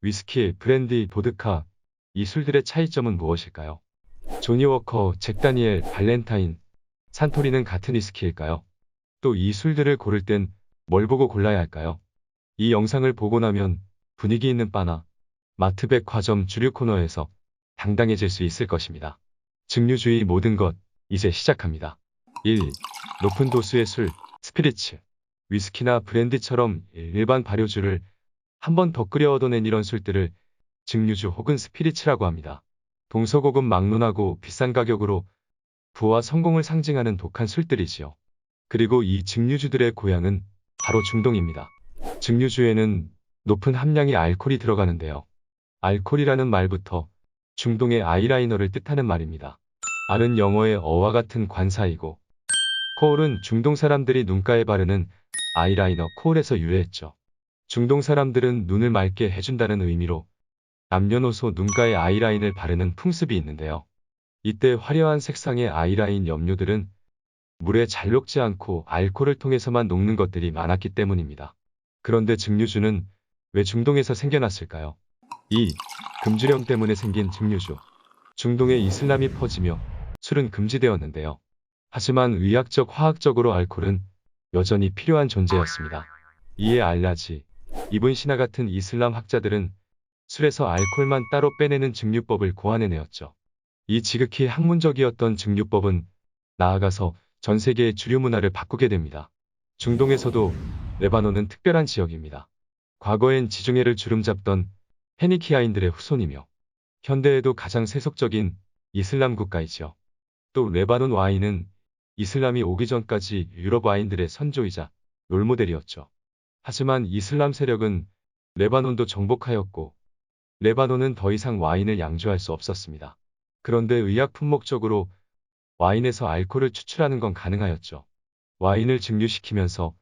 위스키, 브랜디, 보드카, 이 술들의 차이점은 무엇일까요? 조니 워커, 잭 다니엘, 발렌타인, 산토리는 같은 위스키일까요? 또 이 술들을 고를 땐 뭘 보고 골라야 할까요? 이 영상을 보고 나면 분위기 있는 바나 마트 백화점 주류 코너에서 당당해질 수 있을 것입니다. 증류주의 모든 것, 이제 시작합니다. 1. 높은 도수의 술, 스피리츠. 위스키나 브랜디처럼 일반 발효주를 한 번 더 끓여 얻어낸 이런 술들을 증류주 혹은 스피리츠라고 합니다. 동서고금 막론하고 비싼 가격으로 부와 성공을 상징하는 독한 술들이지요. 그리고 이 증류주들의 고향은 바로 중동입니다. 증류주에는 높은 함량의 알코올이 들어가는데요. 알코올이라는 말부터 중동의 아이라이너를 뜻하는 말입니다. 알은 영어의 어와 같은 관사이고, 코올은 중동 사람들이 눈가에 바르는 아이라이너 코올에서 유래했죠. 중동 사람들은 눈을 맑게 해준다는 의미로 남녀노소 눈가에 아이라인을 바르는 풍습이 있는데요. 이때 화려한 색상의 아이라인 염료들은 물에 잘 녹지 않고 알코올을 통해서만 녹는 것들이 많았기 때문입니다. 그런데 증류주는 왜 중동에서 생겨났을까요? 2. 금주령 때문에 생긴 증류주. 중동에 이슬람이 퍼지며 술은 금지되었는데요. 하지만 의학적, 화학적으로 알코올은 여전히 필요한 존재였습니다. 이에 알라지, 이븐 시나 같은 이슬람 학자들은 술에서 알코올만 따로 빼내는 증류법을 고안해내었죠. 이 지극히 학문적이었던 증류법은 나아가서 전 세계의 주류 문화를 바꾸게 됩니다. 중동에서도 레바논은 특별한 지역입니다. 과거엔 지중해를 주름잡던 페니키아인들의 후손이며 현대에도 가장 세속적인 이슬람 국가이죠. 또 레바논 와인은 이슬람이 오기 전까지 유럽 와인들의 선조이자 롤모델이었죠. 하지만 이슬람 세력은 레바논도 정복하였고 레바논은 더 이상 와인을 양조할 수 없었습니다. 그런데 의학 품목적으로 와인에서 알코올을 추출하는 건 가능하였죠. 와인을 증류시키면서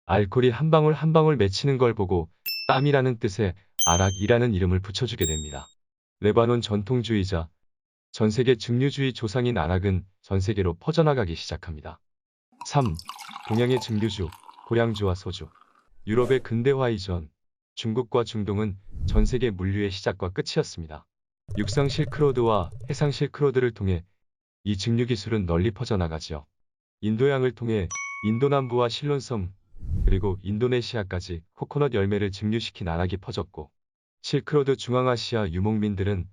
알코올이 한 방울 한 방울 맺히는 걸 보고 땀이라는 뜻의 아락이라는 이름을 붙여주게 됩니다. 레바논 전통주의자, 전세계 증류주의 조상인 아락은 전세계로 퍼져나가기 시작합니다. 3. 동양의 증류주, 고량주와 소주. 유럽의 근대화 이전, 중국과 중동은 전세계 물류의 시작과 끝이었습니다. 육상 실크로드와 해상 실크로드를 통해 이 증류 기술은 널리 퍼져나가지요. 인도양을 통해 인도 남부와 실론섬, 그리고 인도네시아까지 코코넛 열매를 증류시킨 아락이 퍼졌고, 실크로드 중앙아시아 유목민들은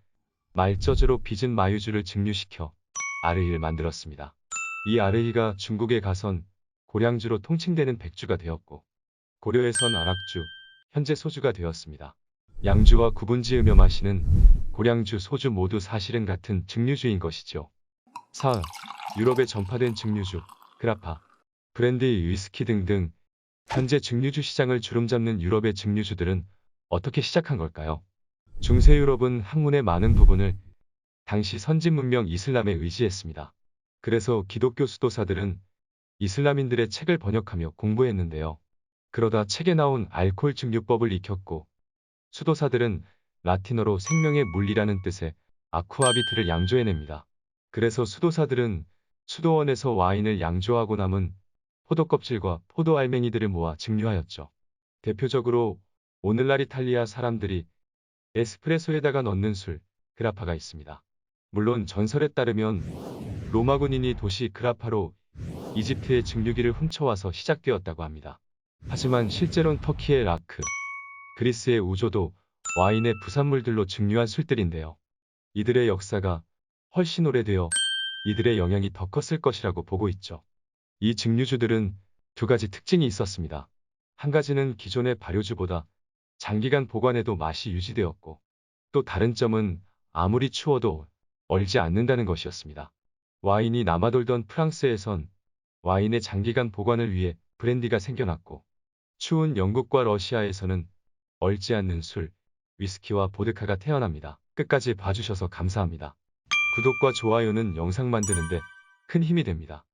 말저주로 빚은 마유주를 증류시켜 아르이를 만들었습니다. 이 아르이가 중국에 가선 고량주로 통칭되는 백주가 되었고, 고려에선 아락주, 현재 소주가 되었습니다. 양주와 구분지으며 마시는 고량주, 소주 모두 사실은 같은 증류주인 것이죠. 4. 유럽에 전파된 증류주, 그라파, 브랜디, 위스키 등등 현재 증류주 시장을 주름잡는 유럽의 증류주들은 어떻게 시작한 걸까요? 중세 유럽은 학문의 많은 부분을 당시 선진 문명 이슬람에 의지했습니다. 그래서 기독교 수도사들은 이슬람인들의 책을 번역하며 공부했는데요. 그러다 책에 나온 알코올 증류법을 익혔고 수도사들은 라틴어로 생명의 물이라는 뜻의 아쿠아비트를 양조해냅니다. 그래서 수도사들은 수도원에서 와인을 양조하고 남은 포도 껍질과 포도 알맹이들을 모아 증류하였죠. 대표적으로 오늘날 이탈리아 사람들이 에스프레소에다가 넣는 술, 그라파가 있습니다. 물론 전설에 따르면 로마 군인이 도시 그라파로 이집트의 증류기를 훔쳐와서 시작되었다고 합니다. 하지만 실제로는 터키의 라크, 그리스의 우조도 와인의 부산물들로 증류한 술들인데요. 이들의 역사가 훨씬 오래되어 이들의 영향이 더 컸을 것이라고 보고 있죠. 이 증류주들은 두 가지 특징이 있었습니다. 한 가지는 기존의 발효주보다 장기간 보관해도 맛이 유지되었고, 또 다른 점은 아무리 추워도 얼지 않는다는 것이었습니다. 와인이 남아돌던 프랑스에선 와인의 장기간 보관을 위해 브랜디가 생겨났고, 추운 영국과 러시아에서는 얼지 않는 술, 위스키와 보드카가 태어납니다. 끝까지 봐주셔서 감사합니다. 구독과 좋아요는 영상 만드는데 큰 힘이 됩니다.